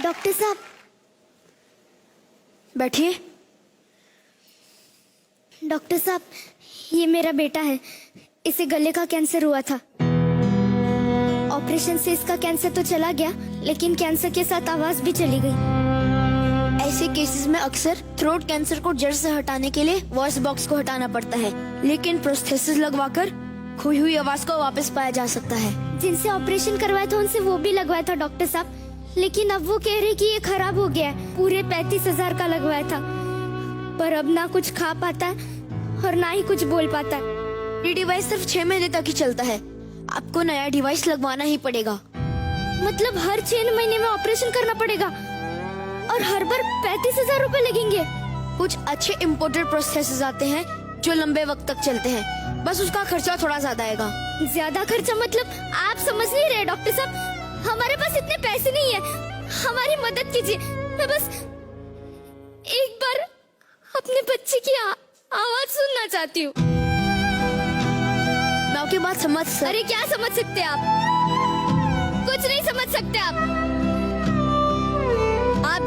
Doctor साहब बैठिए। Doctor साहब, ये मेरा बेटा है। इसे गले का कैंसर हुआ था। ऑपरेशन से इसका कैंसर तो चला गया, लेकिन कैंसर के साथ आवाज भी चली गई। ऐसे केसेस में अक्सर थ्रोट कैंसर को जड़ से हटाने के लिए वॉइस बॉक्स को हटाना पड़ता है, लेकिन प्रोस्थेसिस लगवाकर खोई हुई आवाज को वापस पाया जा सकता है। जिनसे ऑपरेशन करवाया था उनसे वो भी लगवाया था डॉक्टर साहब, लेकिन अब वो कह रहे कि ये खराब हो गया है। पूरे 35,000 का लगवाया था, पर अब ना कुछ खा पाता है और ना ही कुछ बोल पाता है। ये डिवाइस सिर्फ 6 महीने तक ही चलता है। आपको नया डिवाइस लगवाना ही पड़ेगा। मतलब हर 6 महीने में ऑपरेशन करना पड़ेगा और हर बार 35,000 रुपए लगेंगे। कुछ अच्छे इम्पोर्टेड प्रोसेसेस आते हैं जो लंबे वक्त तक चलते हैं, बस उसका खर्चा थोड़ा ज्यादा आएगा। ज्यादा खर्चा मतलब आप समझ नहीं रहे डॉक्टर साहब। हमारे पास इतने पैसे नहीं है, हमारी मदद कीजिए। मैं बस एक बार अपने बच्चे की आवाज सुनना चाहती हूँ। मैं आपकी बात समझ अरे क्या समझ सकते आप? कुछ नहीं समझ सकते आप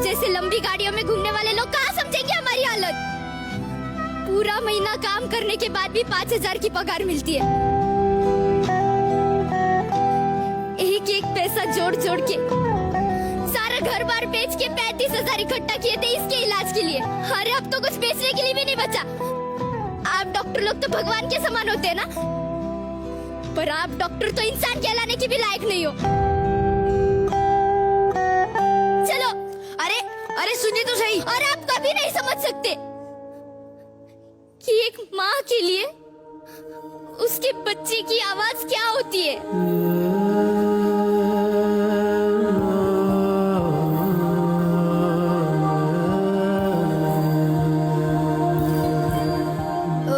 जैसे लंबी गाड़ियों में घूमने वाले लोग कहाँ समझेंगे हमारी हालत। पूरा महीना काम करने के बाद भी 5,000 की पगार मिलती है। एक एक पैसा जोड़ जोड़ के सारा घर बार बेच के 35,000 इकट्ठा किए थे इसके इलाज के लिए। अरे अब तो कुछ बेचने के लिए भी नहीं बचा। आप डॉक्टर लोग तो भगवान के समान होते हैं ना, पर आप डॉक्टर तो इंसान कहलाने की भी लायक नहीं हो। चलो। अरे सुनिए तो सही। और आप कभी नहीं समझ सकते कि एक माँ के लिए उसके बच्चे की आवाज क्या होती है।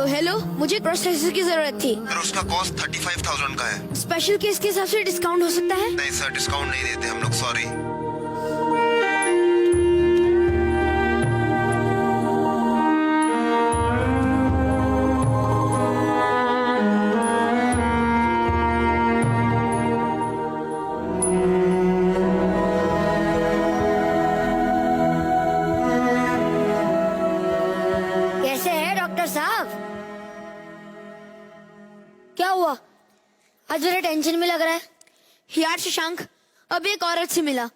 हेलो, मुझे प्रोसेसर की जरूरत थी। सर उसका कॉस्ट 35,000 का है। स्पेशल केस के हिसाब से डिस्काउंट हो सकता है? नहीं सर, डिस्काउंट नहीं देते हम लोग, सॉरी। कैसे है डॉक्टर साहब? क्या हुआ? आज मेरा टेंशन में लग रहा है। यार शशांक, अब एक औरत से मिला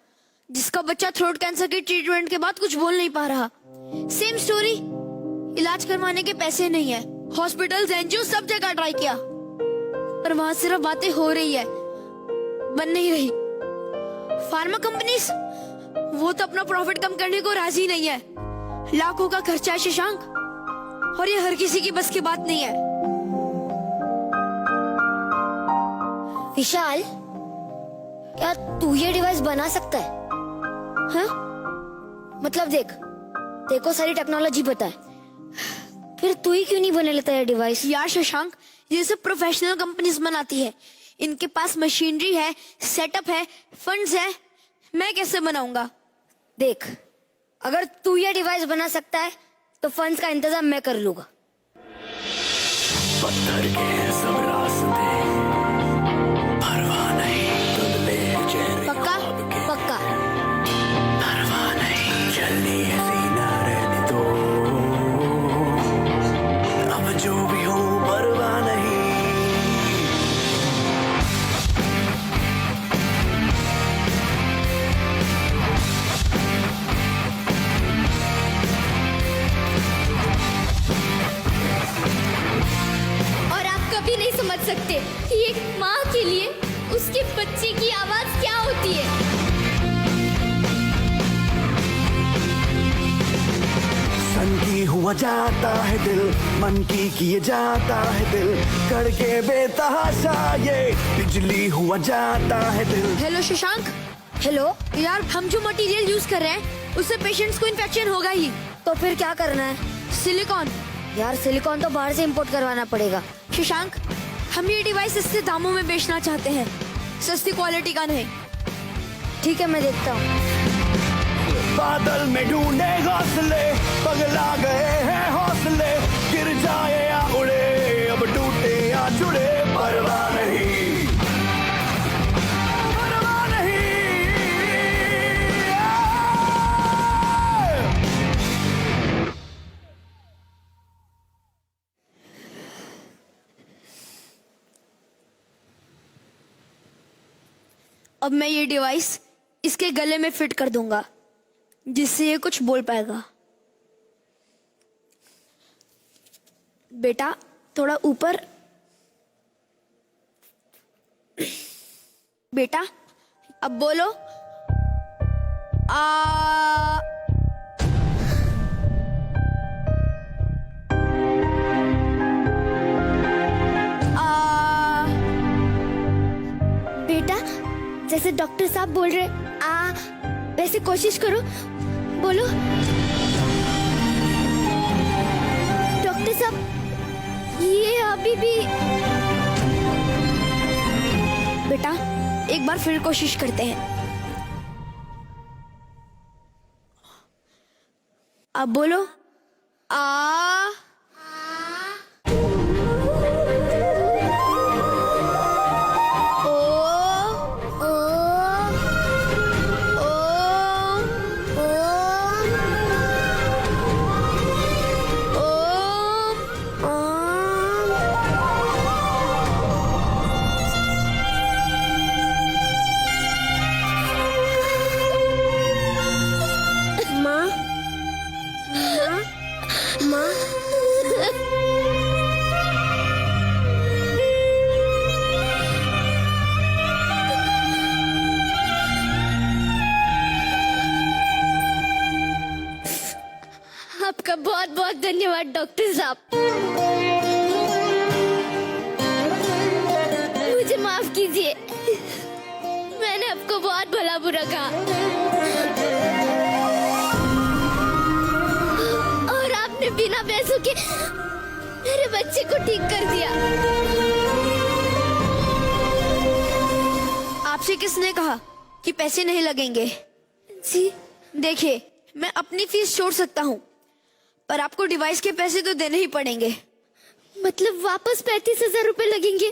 जिसका बच्चा थ्रोट कैंसर के ट्रीटमेंट के बाद कुछ बोल नहीं पा रहा। Same story. इलाज करवाने के पैसे नहीं है। हॉस्पिटल्स, एनजीओ सब जगह ट्राई किया, पर वहां सिर्फ बातें हो रही है, बन नहीं रही। फार्मा कंपनीज वो तो अपना प्रॉफिट कम करने को राजी नहीं है। लाखों का खर्चा है शशांक, और ये हर किसी की बस की बात नहीं है। विशाल, क्या तू ये डिवाइस बना सकता है? हाँ? मतलब देखो सारी टेक्नोलॉजी पता है, फिर तू ही क्यों नहीं बना लेता ये डिवाइस? यार शशांक, ये सब प्रोफेशनल कंपनीज बनाती है। इनके पास मशीनरी है, सेटअप है, फंड्स है। मैं कैसे बनाऊंगा? देख, अगर तू ये डिवाइस बना सकता है तो फंड्स का इंतजाम मैं कर लूंगा। पत्थर के सब रास्ते, परवाह नहीं, धुंधले चेहरे पक्का? ख्वाब के, पक्का। परवाह नहीं, चलनी है सीना रहने दो, अब जो भी हो परवाह नहीं। और आप कभी नहीं समझ सकते कि एक माँ के लिए उसके बच्चे की आवाज क्या होती है। सन की हुआ जाता है दिल, मन की किए जाता है दिल, करके बेतहाशा ये बिजली हुआ जाता है दिल। हेलो शशांक। हेलो। यार, हम जो मटेरियल यूज कर रहे हैं उससे पेशेंट्स को इन्फेक्शन होगा ही। तो फिर क्या करना है? सिलिकॉन। यार, सिलिकॉन तो बाहर से इंपोर्ट करवाना पड़ेगा। शशांक, हम ये डिवाइस सस्ते दामों में बेचना चाहते हैं, सस्ती क्वालिटी का नहीं। ठीक है, मैं देखता हूँ। बादल में ढूंढे घोंसले, पगला गए हैं हौसले, गिर जाए या उड़े, अब टूटे या जुड़े, परवाह नहीं, परवाह नहीं। अब मैं ये डिवाइस इसके गले में फिट कर दूंगा, जिससे ये कुछ बोल पाएगा। बेटा थोड़ा ऊपर। बेटा अब बोलो। आ बेटा जैसे डॉक्टर साहब बोल रहे वैसे कोशिश करो, बोलो। डॉक्टर साहब ये अभी भी। बेटा एक बार फिर कोशिश करते हैं। अब बोलो। आ आपका बहुत बहुत धन्यवाद डॉक्टर साहब। मुझे माफ कीजिए, मैंने आपको बहुत भला बुरा कहा और आपने बिना पैसों के मेरे बच्चे को ठीक कर दिया। आपसे किसने कहा कि पैसे नहीं लगेंगे? जी देखिए, मैं अपनी फीस छोड़ सकता हूँ, पर आपको डिवाइस के पैसे तो देने ही पड़ेंगे। मतलब वापस 35,000 रुपए लगेंगे?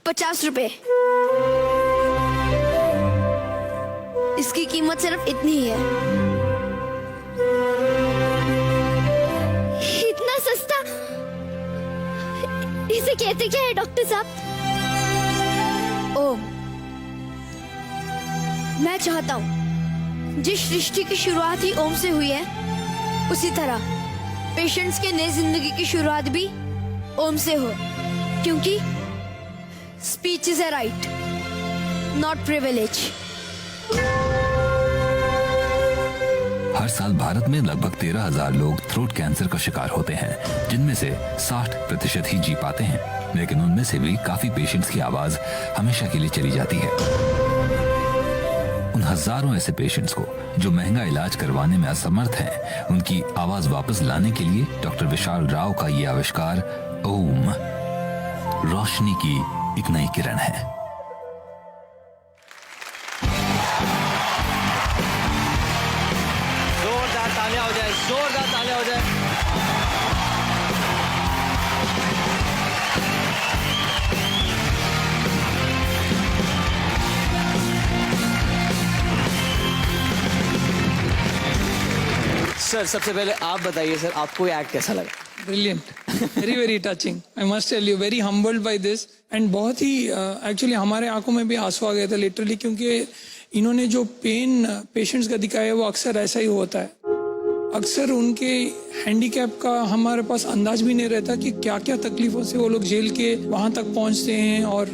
50 रुपए। इसकी कीमत सिर्फ इतनी ही है। इतना सस्ता? इसे कहते क्या है डॉक्टर साहब? ओ, मैं चाहता हूँ जिस सृष्टि की शुरुआत ही ओम से हुई है, उसी तरह पेशेंट्स के नई जिंदगी की शुरुआत भी ओम से हो, क्योंकि speech is a right, not privilege. हर साल भारत में लगभग 13,000 लोग थ्रोट कैंसर का शिकार होते हैं, जिनमें से 60% ही जी पाते हैं। लेकिन उनमें से भी काफी पेशेंट्स की आवाज हमेशा के लिए चली जाती है। उन हजारों ऐसे पेशेंट्स को जो महंगा इलाज करवाने में असमर्थ हैं, उनकी आवाज वापस लाने के लिए डॉक्टर विशाल राव का ये आविष्कार ओम रोशनी की एक नई किरण है। जोरदार तालियां हो जाए, जोरदार तालियां हो जाए। सर सबसे पहले आप बताइए सर, आपको ये एक्ट कैसा लगा? Brilliant, very touching. I must tell you, very humbled by this. And बहुत ही एक्चुअली हमारे आंखों में भी आंसू आ गए थे लिटरली, क्योंकि इन्होंने जो पेन पेशेंट्स का दिखाया है वो अक्सर ऐसा ही होता है। अक्सर उनके हैंडीकैप का हमारे पास अंदाज भी नहीं रहता कि क्या क्या तकलीफों से वो लोग झेल के वहां तक पहुंचते हैं, और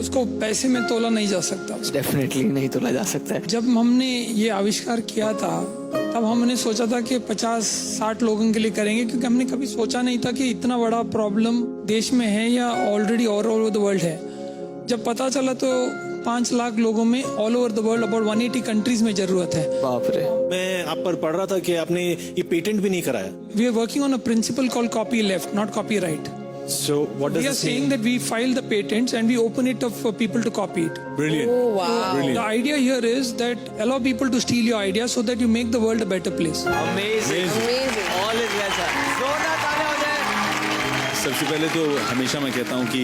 उसको पैसे में तोला नहीं जा सकता। डेफिनेटली नहीं तोला जा सकता है। जब हमने ये आविष्कार किया था तब हमने सोचा था कि 50-60 लोगों के लिए करेंगे, क्योंकि हमने कभी सोचा नहीं था कि इतना बड़ा प्रॉब्लम देश में है या already all over the world है। जब पता चला तो 5 लाख लोगों में all over the world about 180 countries में जरूरत है। बाप रे। मैं आप पर पढ़ रहा था कि आपने ये पेटेंट भी नहीं कराया। We are working on a principle called copy left, not copy right. So what does We are this saying mean? that we file the patents and we open it up for people to copy it. Brilliant. Oh wow. Brilliant. The idea here is that allow people to steal your ideas so that you make the world a better place. Amazing. All is well sir. जोरदार तालियां हो जाए। सबसे पहले तो हमेशा मैं कहता हूँ कि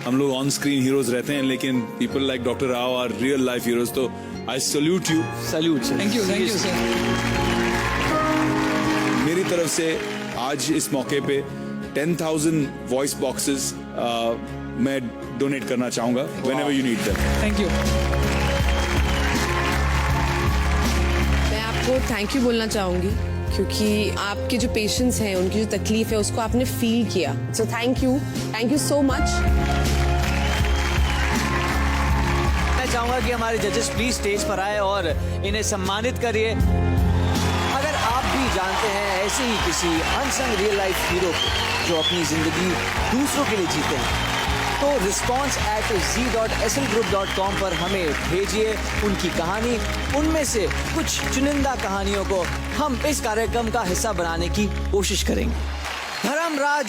हम लोग ऑन स्क्रीन हीरोज रहते हैं, लेकिन people like doctor Rao are real life heroes. तो I salute you. Salute sir. Thank you sir. मेरी तरफ से आज इस मौके पे 10,000 वॉइस बॉक्सेस मैं डोनेट करना चाहूंगा whenever you need them. Thank you. मैं आपको थैंक यू बोलना चाहूंगी क्योंकि आपके जो पेशेंट्स हैं उनकी जो तकलीफ है उसको आपने फील किया। So thank you so much. मैं चाहूंगा कि हमारे जजेस प्लीज स्टेज पर आए और इन्हें सम्मानित करिए। अगर आप भी जानते हैं ऐसे ही किसी अनसंग रियल लाइफ हीरो को जो अपनी जिंदगी दूसरों के लिए जीते हैं तो response@z.slgroup.com पर हमें भेजिए उनकी कहानी। उनमें से कुछ चुनिंदा कहानियों को हम इस कार्यक्रम का हिस्सा बनाने की कोशिश करेंगे। धर्मराज